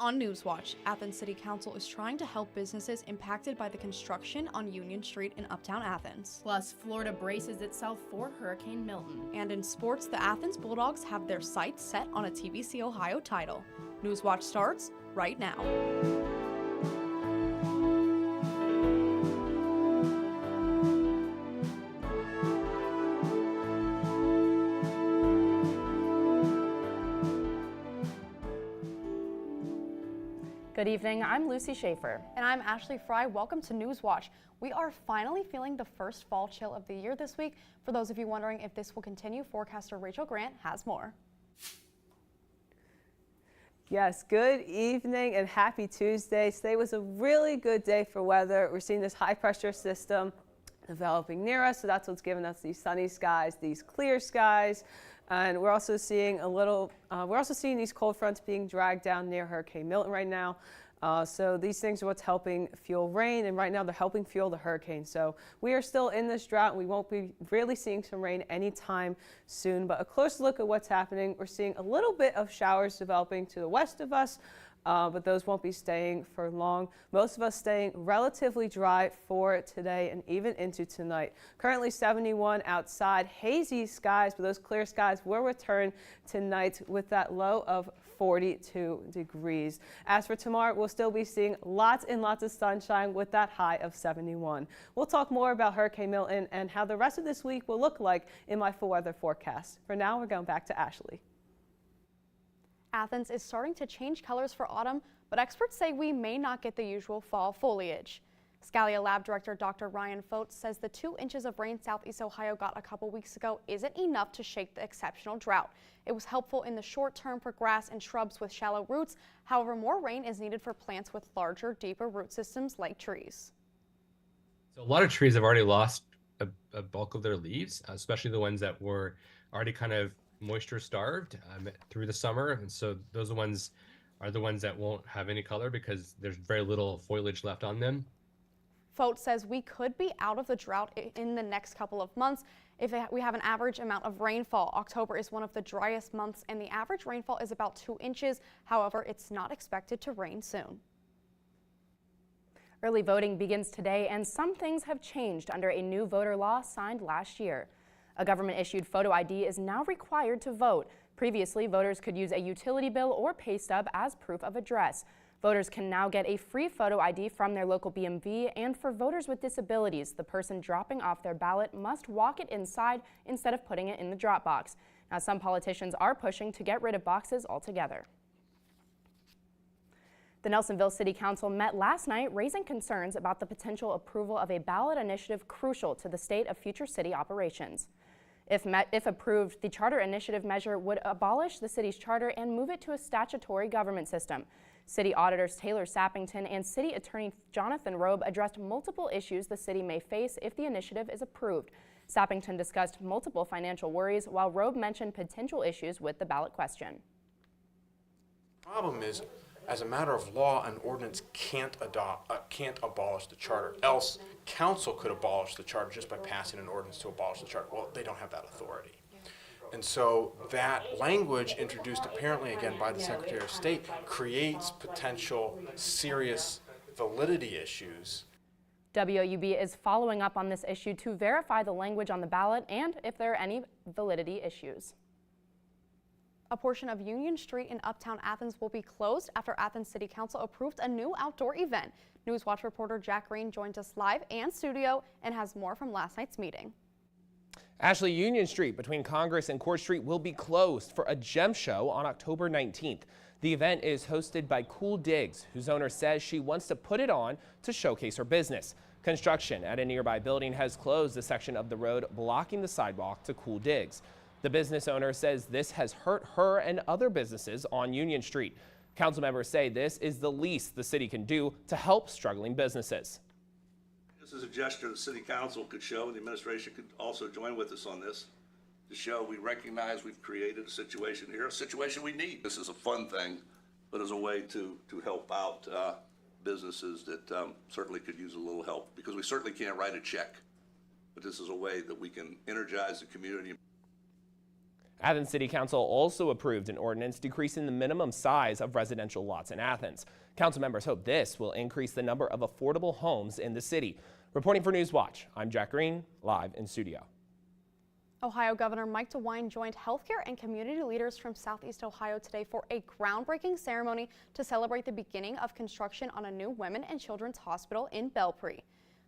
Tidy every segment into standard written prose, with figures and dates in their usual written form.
on Newswatch, Athens City Council is trying to help businesses impacted by the construction on Union Street in Uptown Athens. Plus, Florida braces itself for Hurricane Milton. And in sports, the Athens Bulldogs have their sights set on a TBC Ohio title. Newswatch starts right now. Good evening, I'm Lucy Schaefer. And I'm Ashley Fry. Welcome to Newswatch. We are finally feeling the first fall chill of the year this week. For those of you wondering if this will continue, forecaster Rachel Grant has more. Yes, good evening and happy Tuesday. Today was a really good day for weather. We're seeing this high pressure system developing near us, so that's what's giving us these sunny skies, these clear skies. And we're also seeing these cold fronts being dragged down near Hurricane Milton right now. So these things are what's helping fuel rain, and right now they're helping fuel the hurricane. So we are still in this drought. We won't be really seeing some rain anytime soon, but a close look at what's happening. We're seeing a little bit of showers developing to the west of us. But those won't be staying for long. Most of us staying relatively dry for today and even into tonight. Currently 71 outside, hazy skies, but those clear skies will return tonight with that low of 42 degrees. As for tomorrow, we'll still be seeing lots and lots of sunshine with that high of 71. We'll talk more about Hurricane Milton and how the rest of this week will look like in my full weather forecast. For now, we're going back to Ashley. Athens is starting to change colors for autumn, but experts say we may not get the usual fall foliage. Scalia Lab Director Dr. Ryan Fote says the 2 inches of rain Southeast Ohio got a couple weeks ago isn't enough to shake the exceptional drought. It was helpful in the short term for grass and shrubs with shallow roots. However, more rain is needed for plants with larger, deeper root systems like trees. So a lot of trees have already lost a bulk of their leaves, especially the ones that were already kind of moisture starved through the summer, and so those are the ones that won't have any color because there's very little foliage left on them. Fote says we could be out of the drought in the next couple of months if we have an average amount of rainfall. October is one of the driest months and the average rainfall is about 2 inches. However, it's not expected to rain soon. Early voting begins today and some things have changed under a new voter law signed last year. A government-issued photo ID is now required to vote. Previously, voters could use a utility bill or pay stub as proof of address. Voters can now get a free photo ID from their local BMV, and for voters with disabilities, the person dropping off their ballot must walk it inside instead of putting it in the drop box. Now, some politicians are pushing to get rid of boxes altogether. The Nelsonville City Council met last night raising concerns about the potential approval of a ballot initiative crucial to the state of future city operations. If approved, the charter initiative measure would abolish the city's charter and move it to a statutory government system. City auditors Taylor Sappington and City Attorney Jonathan Robe addressed multiple issues the city may face if the initiative is approved. Sappington discussed multiple financial worries, while Robe mentioned potential issues with the ballot question. The problem is, as a matter of law, an ordinance can't abolish the charter. Else, council could abolish the charter just by passing an ordinance to abolish the charter. Well, they don't have that authority. And so that language, introduced apparently again by the Secretary of State, creates potential serious validity issues. WOUB is following up on this issue to verify the language on the ballot and if there are any validity issues. A portion of Union Street in Uptown Athens will be closed after Athens City Council approved a new outdoor event. Newswatch reporter Jack Green joins us live and studio and has more from last night's meeting. Ashley, Union Street between Congress and Court Street will be closed for a gem show on October 19th. The event is hosted by Cool Digs, whose owner says she wants to put it on to showcase her business. Construction at a nearby building has closed a section of the road blocking the sidewalk to Cool Digs. The business owner says this has hurt her and other businesses on Union Street. Council members say this is the least the city can do to help struggling businesses. This is a gesture the city council could show, and the administration could also join with us on this, to show we recognize we've created a situation here, a situation we need. This is a fun thing, but as a way to help out businesses that certainly could use a little help, because we certainly can't write a check, but this is a way that we can energize the community. Athens City Council also approved an ordinance decreasing the minimum size of residential lots in Athens. Council members hope this will increase the number of affordable homes in the city. Reporting for Newswatch, I'm Jack Green, live in studio. Ohio Governor Mike DeWine joined healthcare and community leaders from Southeast Ohio today for a groundbreaking ceremony to celebrate the beginning of construction on a new women and children's hospital in Belpre.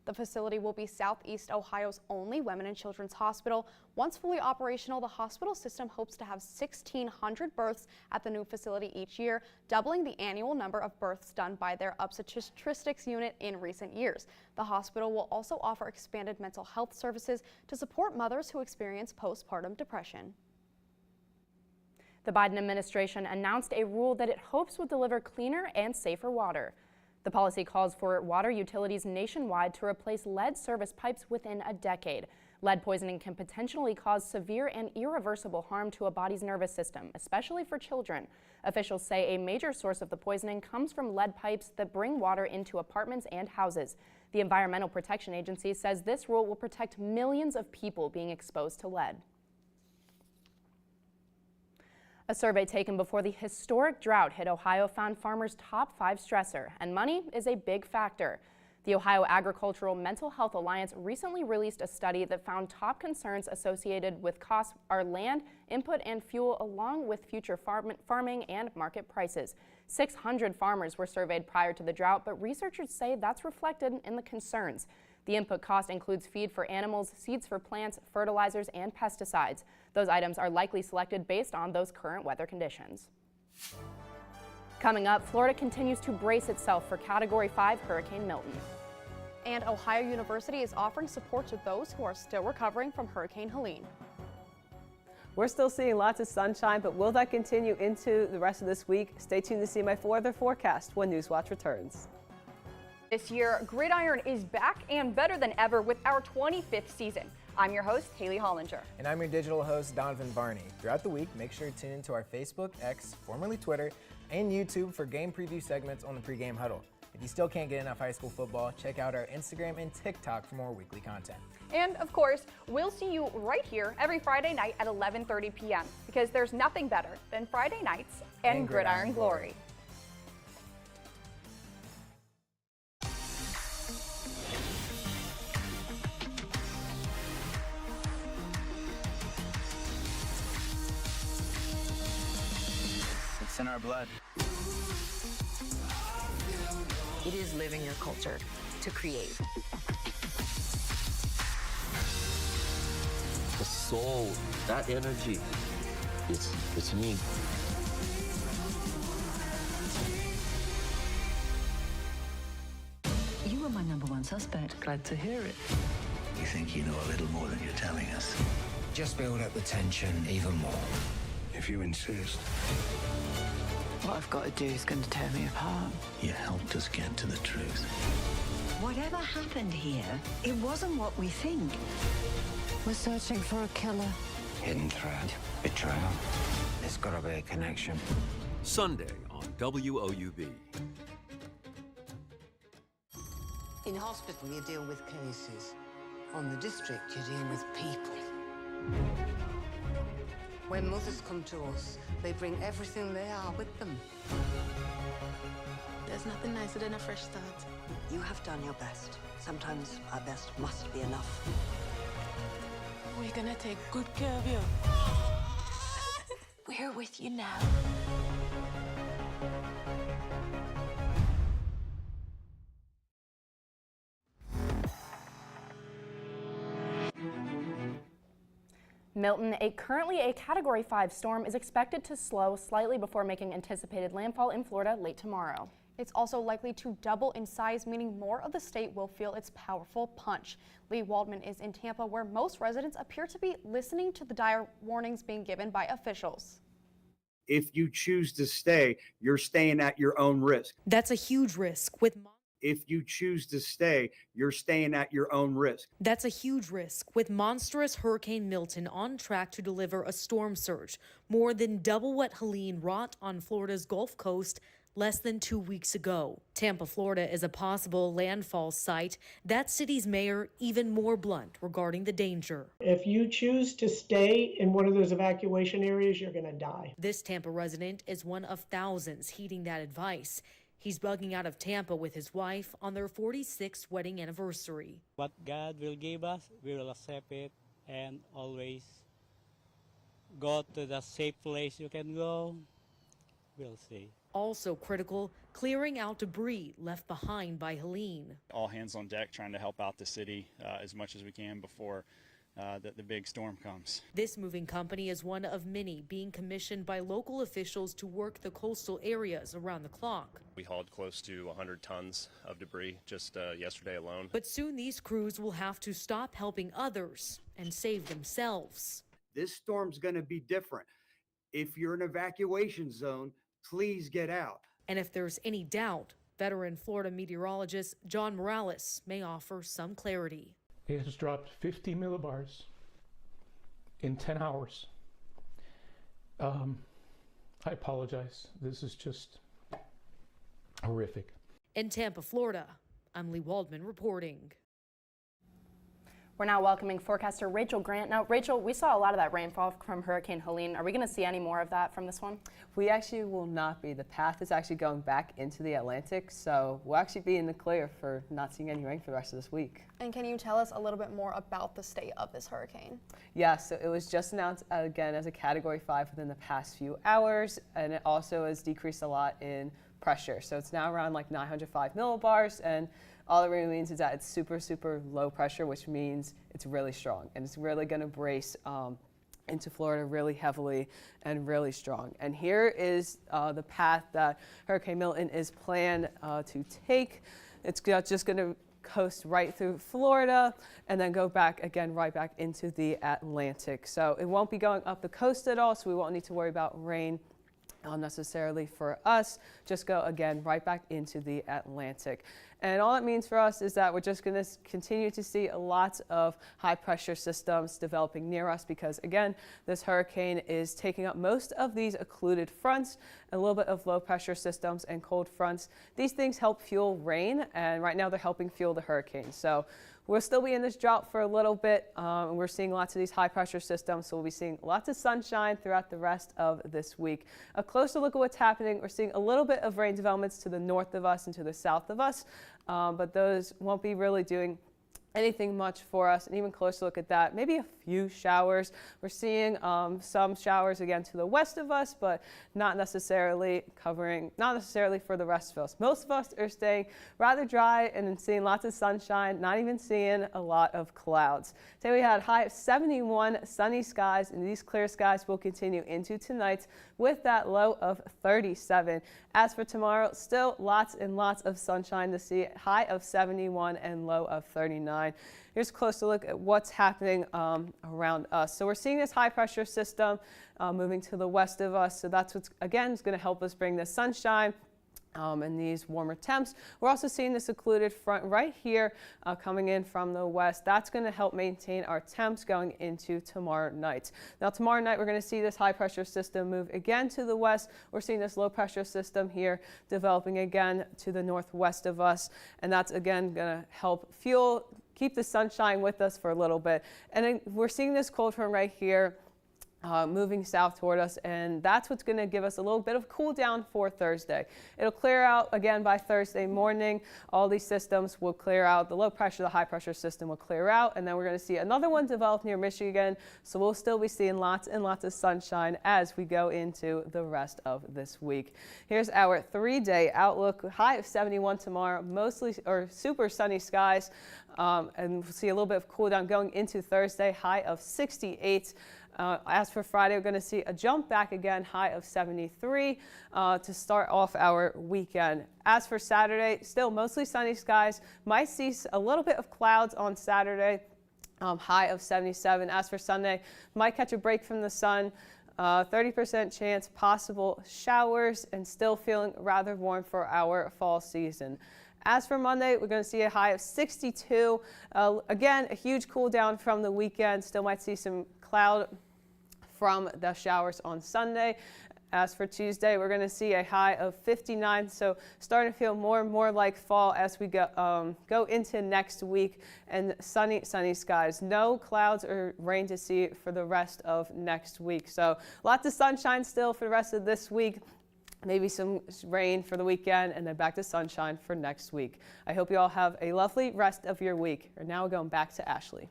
The facility will be Southeast Ohio's only women and children's hospital. Once fully operational, the hospital system hopes to have 1,600 births at the new facility each year, doubling the annual number of births done by their obstetrics unit in recent years. The hospital will also offer expanded mental health services to support mothers who experience postpartum depression. The Biden administration announced a rule that it hopes will deliver cleaner and safer water. The policy calls for water utilities nationwide to replace lead service pipes within a decade. Lead poisoning can potentially cause severe and irreversible harm to a body's nervous system, especially for children. Officials say a major source of the poisoning comes from lead pipes that bring water into apartments and houses. The Environmental Protection Agency says this rule will protect millions of people being exposed to lead. A survey taken before the historic drought hit Ohio found farmers' top 5 stressor, and money is a big factor. The Ohio Agricultural Mental Health Alliance recently released a study that found top concerns associated with costs are land, input, and fuel, along with future farming and market prices. 600 farmers were surveyed prior to the drought, but researchers say that's reflected in the concerns. The input cost includes feed for animals, seeds for plants, fertilizers, and pesticides. Those items are likely selected based on those current weather conditions. Coming up, Florida continues to brace itself for Category 5 Hurricane Milton. And Ohio University is offering support to those who are still recovering from Hurricane Helene. We're still seeing lots of sunshine, but will that continue into the rest of this week? Stay tuned to see my weather forecast when Newswatch returns. This year, Gridiron is back and better than ever with our 25th season. I'm your host, Haley Hollinger. And I'm your digital host, Donovan Barney. Throughout the week, make sure to tune into our Facebook, X, formerly Twitter, and YouTube for game preview segments on the pregame huddle. If you still can't get enough high school football, check out our Instagram and TikTok for more weekly content. And of course, we'll see you right here every Friday night at 11:30 p.m. because there's nothing better than Friday nights and Gridiron Glory. It's in our blood. It is living your culture to create. The soul, that energy, it's me. You were my #1 suspect. Glad to hear it. You think you know a little more than you're telling us? Just build up the tension even more. If you insist. What I've got to do is going to tear me apart. You helped us get to the truth. Whatever happened here, it wasn't what we think. We're searching for a killer. Hidden threat, betrayal. There's got to be a connection. Sunday on WOUB. In hospital, you deal with cases. On the district, you deal with people. When mothers come to us, they bring everything they are with them. There's nothing nicer than a fresh start. You have done your best. Sometimes our best must be enough. We're gonna take good care of you. We're with you now. Milton, currently a Category 5 storm, is expected to slow slightly before making anticipated landfall in Florida late tomorrow. It's also likely to double in size, meaning more of the state will feel its powerful punch. Lee Waldman is in Tampa, where most residents appear to be listening to the dire warnings being given by officials. If you choose to stay, you're staying at your own risk. That's a huge risk. If you choose to stay, you're staying at your own risk. That's a huge risk. With monstrous Hurricane Milton on track to deliver a storm surge, more than double what Helene wrought on Florida's Gulf Coast less than 2 weeks ago. Tampa, Florida is a possible landfall site. That city's mayor even more blunt regarding the danger. If you choose to stay in one of those evacuation areas, you're going to die. This Tampa resident is one of thousands heeding that advice. He's bugging out of Tampa with his wife on their 46th wedding anniversary. What God will give us, we will accept it and always go to the safe place you can go. We'll see. Also critical, clearing out debris left behind by Helene. All hands on deck trying to help out the city as much as we can before the big storm comes. This moving company is one of many being commissioned by local officials to work the coastal areas around the clock. We hauled close to 100 tons of debris just yesterday alone. But soon these crews will have to stop helping others and save themselves. This storm's going to be different. If you're in an evacuation zone, please get out. And if there's any doubt, veteran Florida meteorologist John Morales may offer some clarity. It has dropped 50 millibars in 10 hours. I apologize. This is just horrific. In Tampa, Florida, I'm Lee Waldman reporting. We're now welcoming forecaster Rachel Grant. Now, Rachel, we saw a lot of that rainfall from Hurricane Helene. Are we going to see any more of that from this one? We actually will not be. The path is actually going back into the Atlantic, so we'll actually be in the clear for not seeing any rain for the rest of this week. And can you tell us a little bit more about the state of this hurricane? Yeah, so it was just announced again as a Category 5 within the past few hours, and it also has decreased a lot in pressure. So it's now around like 905 millibars, and all it really means is that it's super, super low pressure, which means it's really strong, and it's really going to brace into Florida really heavily and really strong. And here is the path that Hurricane Milton is planned to take. It's just going to coast right through Florida and then go back again right back into the Atlantic. So it won't be going up the coast at all, so we won't need to worry about rain necessarily for us. Just go again right back into the Atlantic. And all it means for us is that we're just going to continue to see lots of high pressure systems developing near us, because again, this hurricane is taking up most of these occluded fronts, a little bit of low pressure systems and cold fronts. These things help fuel rain, and right now they're helping fuel the hurricane. So we'll still be in this drought for a little bit, and we're seeing lots of these high pressure systems, so we'll be seeing lots of sunshine throughout the rest of this week. A closer look at what's happening, we're seeing a little bit of rain developments to the north of us and to the south of us, but those won't be really doing anything much for us. And even closer look at that, maybe a few showers. We're seeing some showers again to the west of us, but not necessarily for the rest of us. Most of us are staying rather dry and seeing lots of sunshine, not even seeing a lot of clouds. Today we had a high of 71 sunny skies, and these clear skies will continue into tonight with that low of 37. As for tomorrow, still lots and lots of sunshine to see, high of 71 and low of 39. Here's a closer look at what's happening around us. So we're seeing this high pressure system moving to the west of us. So that's what's, again, is going to help us bring the sunshine and these warmer temps. We're also seeing this occluded front right here coming in from the west. That's going to help maintain our temps going into tomorrow night. Now tomorrow night we're going to see this high pressure system move again to the west. We're seeing this low pressure system here developing again to the northwest of us, and that's again going to help keep the sunshine with us for a little bit. And then we're seeing this cold front right here moving south toward us, and that's what's going to give us a little bit of cool down for Thursday. It'll clear out again by Thursday morning. All these systems will clear out. The low pressure, the high pressure system will clear out, and then we're going to see another one develop near Michigan. So we'll still be seeing lots and lots of sunshine as we go into the rest of this week. Here's our 3-day outlook. High of 71 tomorrow, mostly or super sunny skies, and we'll see a little bit of cool down going into Thursday. High of 68. As for Friday, we're going to see a jump back again, high of 73 to start off our weekend. As for Saturday, still mostly sunny skies. Might see a little bit of clouds on Saturday, high of 77. As for Sunday, might catch a break from the sun. 30% chance possible showers, and still feeling rather warm for our fall season. As for Monday, we're going to see a high of 62. Again, a huge cool down from the weekend. Still might see some cloud from the showers on Sunday. As for Tuesday, we're going to see a high of 59, so starting to feel more and more like fall as we go into next week, and sunny skies. No clouds or rain to see for the rest of next week. So lots of sunshine still for the rest of this week. Maybe some rain for the weekend, and then back to sunshine for next week. I hope you all have a lovely rest of your week. And now we're going back to Ashley.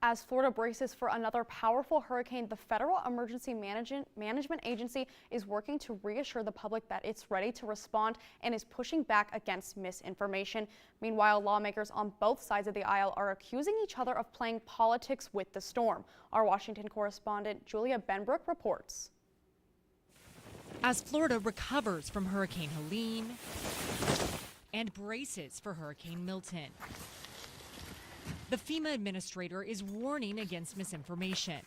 As Florida braces for another powerful hurricane, the Federal Emergency Management Agency is working to reassure the public that it's ready to respond and is pushing back against misinformation. Meanwhile, lawmakers on both sides of the aisle are accusing each other of playing politics with the storm. Our Washington correspondent Julia Benbrook reports. As Florida recovers from Hurricane Helene and braces for Hurricane Milton, the FEMA administrator is warning against misinformation.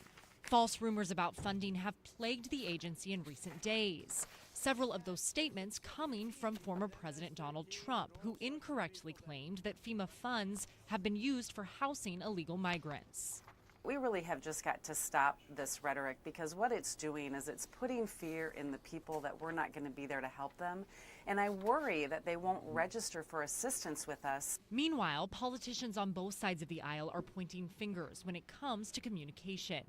False rumors about funding have plagued the agency in recent days. Several of those statements coming from former President Donald Trump, who incorrectly claimed that FEMA funds have been used for housing illegal migrants. We really have just got to stop this rhetoric, because what it's doing is it's putting fear in the people that we're not going to be there to help them. And I worry that they won't register for assistance with us. Meanwhile, politicians on both sides of the aisle are pointing fingers when it comes to communication.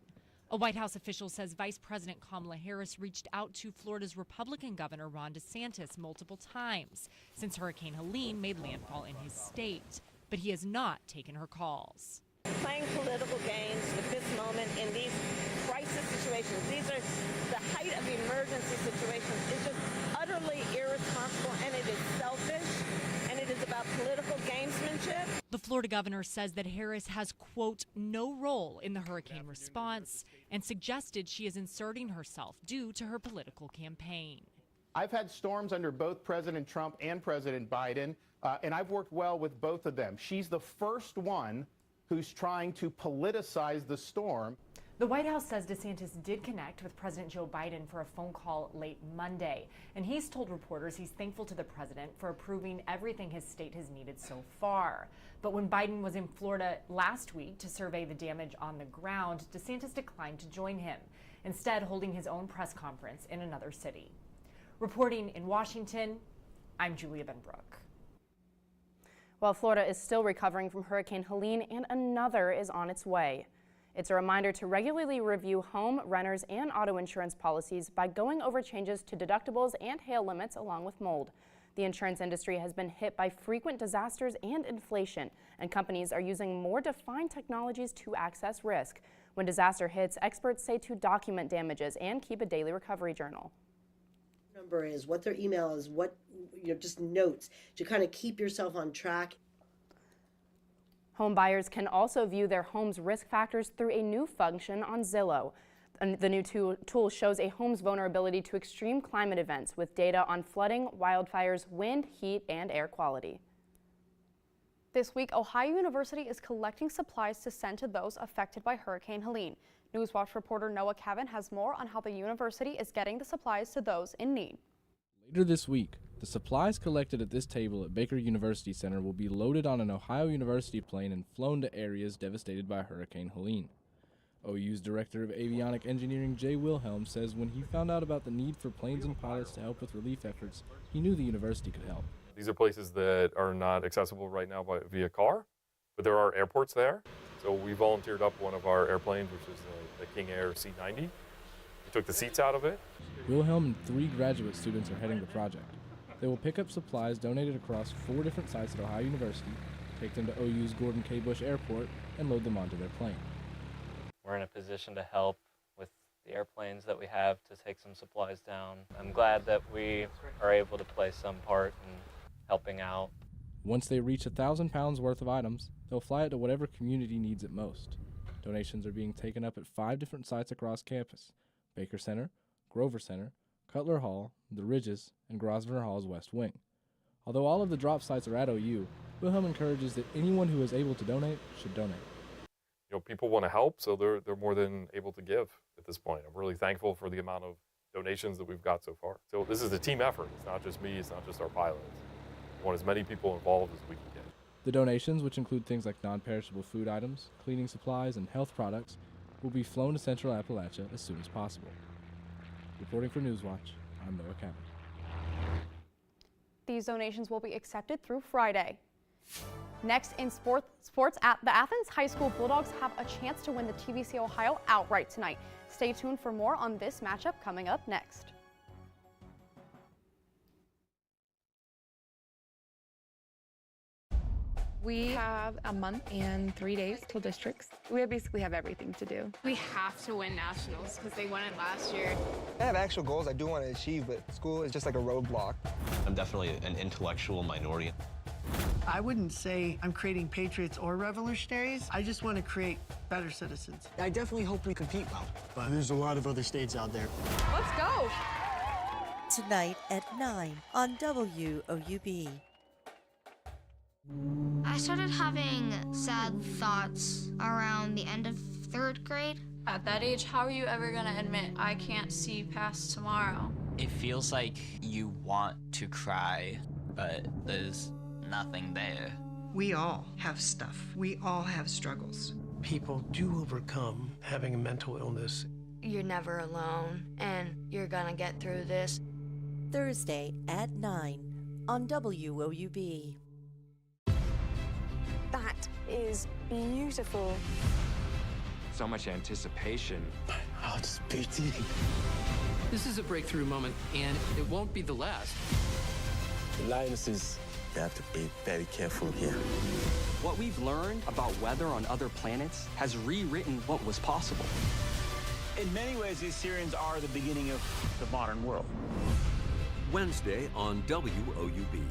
A White House official says Vice President Kamala Harris reached out to Florida's Republican Governor Ron DeSantis multiple times since Hurricane Helene made landfall in his state, but he has not taken her calls. Playing political games with this moment in these crisis situations, these are the height of emergency situations, is just utterly irresponsible, and it is selfish, and it is about political gamesmanship. The Florida governor says that Harris has, quote, no role in the hurricane response, and suggested she is inserting herself due to her political campaign. I've had storms under both President Trump and President Biden, and I've worked well with both of them. She's the first one who's trying to politicize the storm. The White House says DeSantis did connect with President Joe Biden for a phone call late Monday, and he's told reporters he's thankful to the president for approving everything his state has needed so far. But when Biden was in Florida last week to survey the damage on the ground, DeSantis declined to join him, instead holding his own press conference in another city. Reporting in Washington, I'm Julia Benbrook. While Florida is still recovering from Hurricane Helene, and another is on its way. It's a reminder to regularly review home, renters, and auto insurance policies by going over changes to deductibles and hail limits along with mold. The insurance industry has been hit by frequent disasters and inflation, and companies are using more defined technologies to access risk. When disaster hits, experts say to document damages and keep a daily recovery journal. Number is, what their email is, what, just notes to kind of keep yourself on track. Home buyers can also view their home's risk factors through a new function on Zillow. The new tool shows a home's vulnerability to extreme climate events with data on flooding, wildfires, wind, heat, and air quality. This week, Ohio University is collecting supplies to send to those affected by Hurricane Helene. Newswatch reporter Noah Kevin has more on how the university is getting the supplies to those in need. Later this week, the supplies collected at this table at Baker University Center will be loaded on an Ohio University plane and flown to areas devastated by Hurricane Helene. OU's Director of Avionic Engineering Jay Wilhelm says when he found out about the need for planes and pilots to help with relief efforts, he knew the university could help. These are places that are not accessible right now via car, but there are airports there. So we volunteered up one of our airplanes, which is the King Air C-90. We took the seats out of it. Wilhelm and 3 graduate students are heading the project. They will pick up supplies donated across 4 different sites at Ohio University, take them to OU's Gordon K. Bush Airport, and load them onto their plane. We're in a position to help with the airplanes that we have to take some supplies down. I'm glad that we are able to play some part in helping out. Once they reach 1,000 pounds worth of items, they'll fly it to whatever community needs it most. Donations are being taken up at 5 different sites across campus: Baker Center, Grover Center, Cutler Hall, The Ridges, and Grosvenor Hall's West Wing. Although all of the drop sites are at OU, Wilhelm encourages that anyone who is able to donate should donate. You know, people want to help, so they're more than able to give at this point. I'm really thankful for the amount of donations that we've got so far. So this is a team effort. It's not just me, it's not just our pilots. We want as many people involved as we can get. The donations, which include things like non-perishable food items, cleaning supplies, and health products, will be flown to Central Appalachia as soon as possible. Reporting for Newswatch, I'm Noah Cabot. These donations will be accepted through Friday. Next in sports, the Athens High School Bulldogs have a chance to win the TVC Ohio outright tonight. Stay tuned for more on this matchup coming up next. We have a month and 3 days till districts. We basically have everything to do. We have to win nationals because they won it last year. I have actual goals I do want to achieve, but school is just like a roadblock. I'm definitely an intellectual minority. I wouldn't say I'm creating patriots or revolutionaries. I just want to create better citizens. I definitely hope we compete well, but there's a lot of other states out there. Let's go! Tonight at 9 on WOUB. I started having sad thoughts around the end of 3rd grade. At that age, how are you ever gonna admit I can't see past tomorrow? It feels like you want to cry, but there's nothing there. We all have stuff. We all have struggles. People do overcome having a mental illness. You're never alone, and you're gonna get through this. Thursday at 9 on WOUB. That is beautiful. So much anticipation. Oh, it's pretty. This is a breakthrough moment, and it won't be the last. The lionesses, they have to be very careful here. What we've learned about weather on other planets has rewritten what was possible. In many ways, the Assyrians are the beginning of the modern world. Wednesday on WOUB.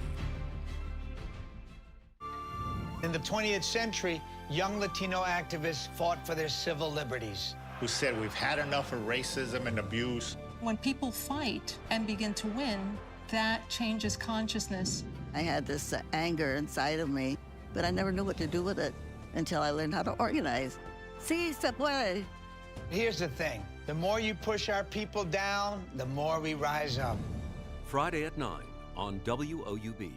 In the 20th century, young Latino activists fought for their civil liberties. Who said we've had enough of racism and abuse. When people fight and begin to win, that changes consciousness. I had this anger inside of me, but I never knew what to do with it until I learned how to organize. Sí, se puede. Here's the thing. The more you push our people down, the more we rise up. Friday at 9 on WOUB.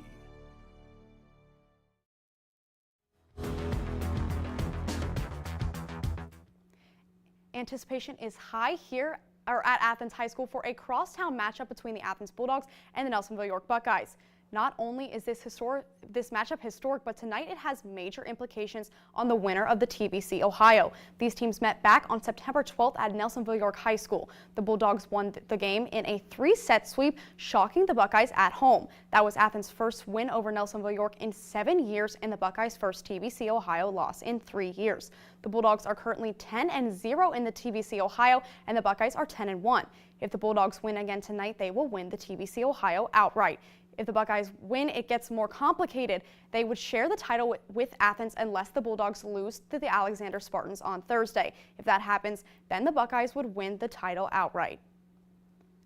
Anticipation is high here at Athens High School for a crosstown matchup between the Athens Bulldogs and the Nelsonville York Buckeyes. Not only is this matchup historic, but tonight it has major implications on the winner of the TVC Ohio. These teams met back on September 12th at Nelsonville York High School. The Bulldogs won the game in a 3-set sweep, shocking the Buckeyes at home. That was Athens' first win over Nelsonville York in 7 years and the Buckeyes' first TVC Ohio loss in 3 years. The Bulldogs are currently 10-0 in the TVC Ohio, and the Buckeyes are 10-1. If the Bulldogs win again tonight, they will win the TVC Ohio outright. If the Buckeyes win, it gets more complicated. They would share the title with Athens unless the Bulldogs lose to the Alexander Spartans on Thursday. If that happens, then the Buckeyes would win the title outright.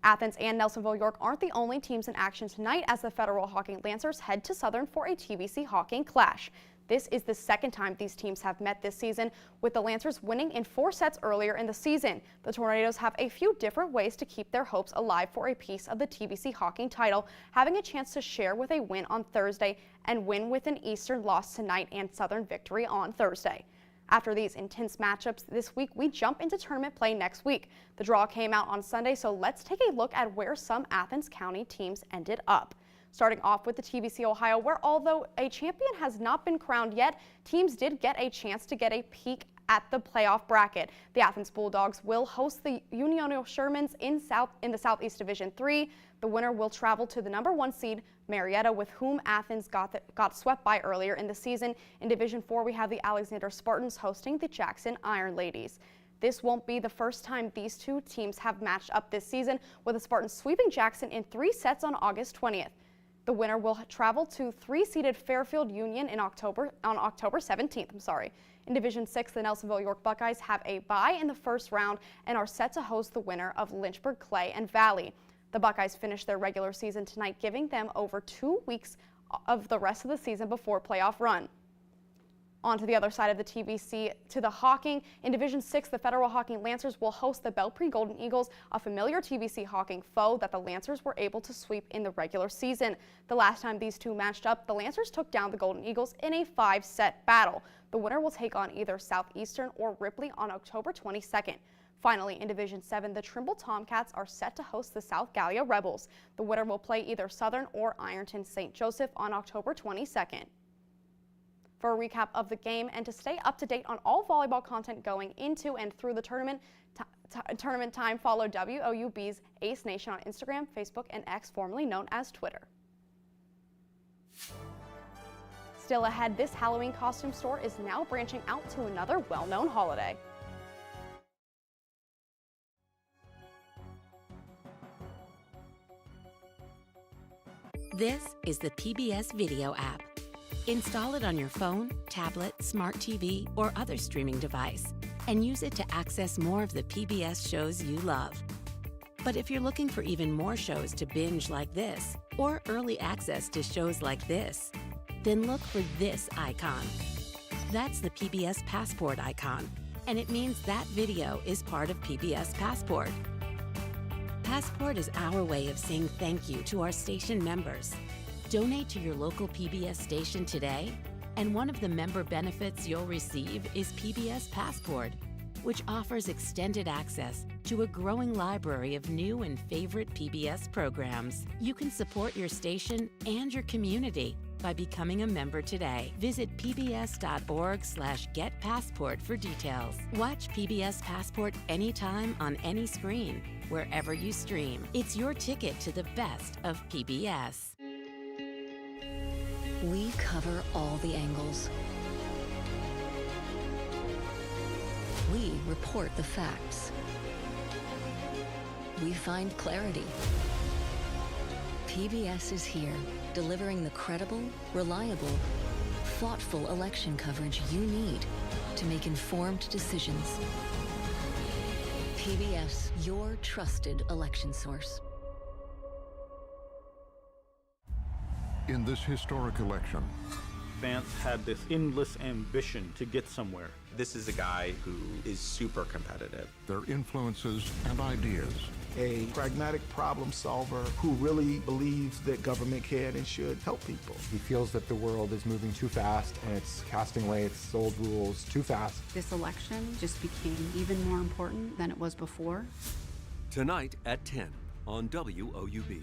Athens and Nelsonville York aren't the only teams in action tonight as the Federal Hawking Lancers head to Southern for a TVC Hawking clash. This is the second time these teams have met this season, with the Lancers winning in 4 sets earlier in the season. The Tornadoes have a few different ways to keep their hopes alive for a piece of the TVC Hawking title, having a chance to share with a win on Thursday and win with an Eastern loss tonight and Southern victory on Thursday. After these intense matchups this week, we jump into tournament play next week. The draw came out on Sunday, so let's take a look at where some Athens County teams ended up. Starting off with the TVC Ohio, where although a champion has not been crowned yet, teams did get a chance to get a peek at the playoff bracket. The Athens Bulldogs will host the Unionio Shermans in the Southeast Division 3. The winner will travel to the #1 seed, Marietta, with whom Athens got swept by earlier in the season. In Division 4, we have the Alexander Spartans hosting the Jackson Iron Ladies. This won't be the first time these two teams have matched up this season, with the Spartans sweeping Jackson in 3 sets on August 20th. The winner will travel to 3-seeded Fairfield Union on October 17th. In Division 6, the Nelsonville York Buckeyes have a bye in the first round and are set to host the winner of Lynchburg Clay and Valley. The Buckeyes finish their regular season tonight, giving them over 2 weeks of the rest of the season before playoff run. On to the other side of the TVC, to the Hawking. In Division 6, the Federal Hawking Lancers will host the Belpre Golden Eagles, a familiar TVC Hawking foe that the Lancers were able to sweep in the regular season. The last time these two matched up, the Lancers took down the Golden Eagles in a 5-set battle. The winner will take on either Southeastern or Ripley on October 22nd. Finally, in Division 7, the Trimble Tomcats are set to host the South Gallia Rebels. The winner will play either Southern or Ironton St. Joseph on October 22nd. For a recap of the game and to stay up to date on all volleyball content going into and through the tournament, time, follow WOUB's Ace Nation on Instagram, Facebook, and X, formerly known as Twitter. Still ahead, this Halloween costume store is now branching out to another well-known holiday. This is the PBS Video app. Install it on your phone, tablet, smart TV, or other streaming device, and use it to access more of the PBS shows you love. But if you're looking for even more shows to binge like this, or early access to shows like this, then look for this icon. That's the PBS Passport icon, and it means that video is part of PBS Passport. Passport is our way of saying thank you to our station members. Donate to your local PBS station today, and one of the member benefits you'll receive is PBS Passport, which offers extended access to a growing library of new and favorite PBS programs. You can support your station and your community by becoming a member today. Visit pbs.org/getpassport for details. Watch PBS Passport anytime on any screen, wherever you stream. It's your ticket to the best of PBS. We cover all the angles. We report the facts. We find clarity. PBS is here, delivering the credible, reliable, thoughtful election coverage you need to make informed decisions. PBS, your trusted election source. In this historic election, Vance had this endless ambition to get somewhere. This is a guy who is super competitive. their influences and ideas, a pragmatic problem solver who really believes that government can and should help people. He feels that the world is moving too fast and it's casting away its old rules too fast. This election just became even more important than it was before. Tonight at 10 on WOUB.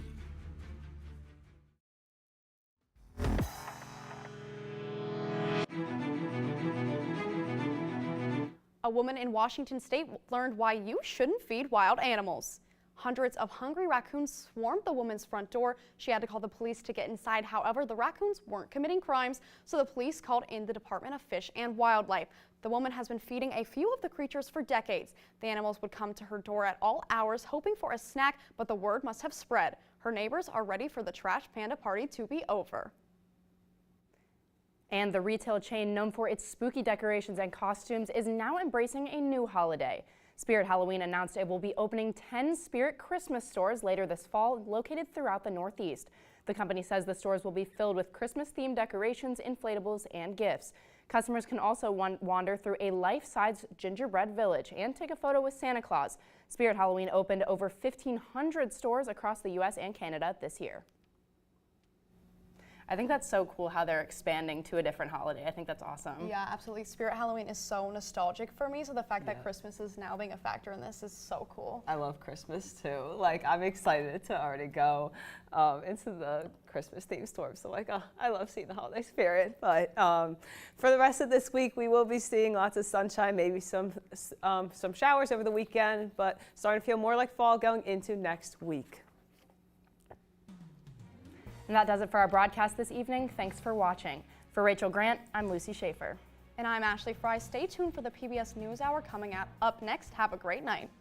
A woman in Washington state learned why you shouldn't feed wild animals. Hundreds of hungry raccoons swarmed the woman's front door. She had to call the police to get inside. However, the raccoons weren't committing crimes, so the police called in the Department of Fish and Wildlife. The woman has been feeding a few of the creatures for decades. The animals would come to her door at all hours, hoping for a snack, but the word must have spread. Her neighbors are ready for the trash panda party to be over. And the retail chain, known for its spooky decorations and costumes, is now embracing a new holiday. Spirit Halloween announced it will be opening 10 Spirit Christmas stores later this fall, located throughout the Northeast. The company says the stores will be filled with Christmas-themed decorations, inflatables, and gifts. Customers can also wander through a life-size gingerbread village and take a photo with Santa Claus. Spirit Halloween opened over 1,500 stores across the U.S. and Canada this year. I think that's so cool how they're expanding to a different holiday. I think that's awesome. Yeah, absolutely. Spirit Halloween is so nostalgic for me, so the fact that Christmas is now being a factor in this is so cool. I love Christmas too. Like, I'm excited to already go into the Christmas themed store. So like, I love seeing the holiday spirit. But for the rest of this week, we will be seeing lots of sunshine, maybe some showers over the weekend, but starting to feel more like fall going into next week. And that does it for our broadcast this evening. Thanks for watching. For Rachel Grant, I'm Lucy Schaefer. And I'm Ashley Fry. Stay tuned for the PBS NewsHour coming up next. Have a great night.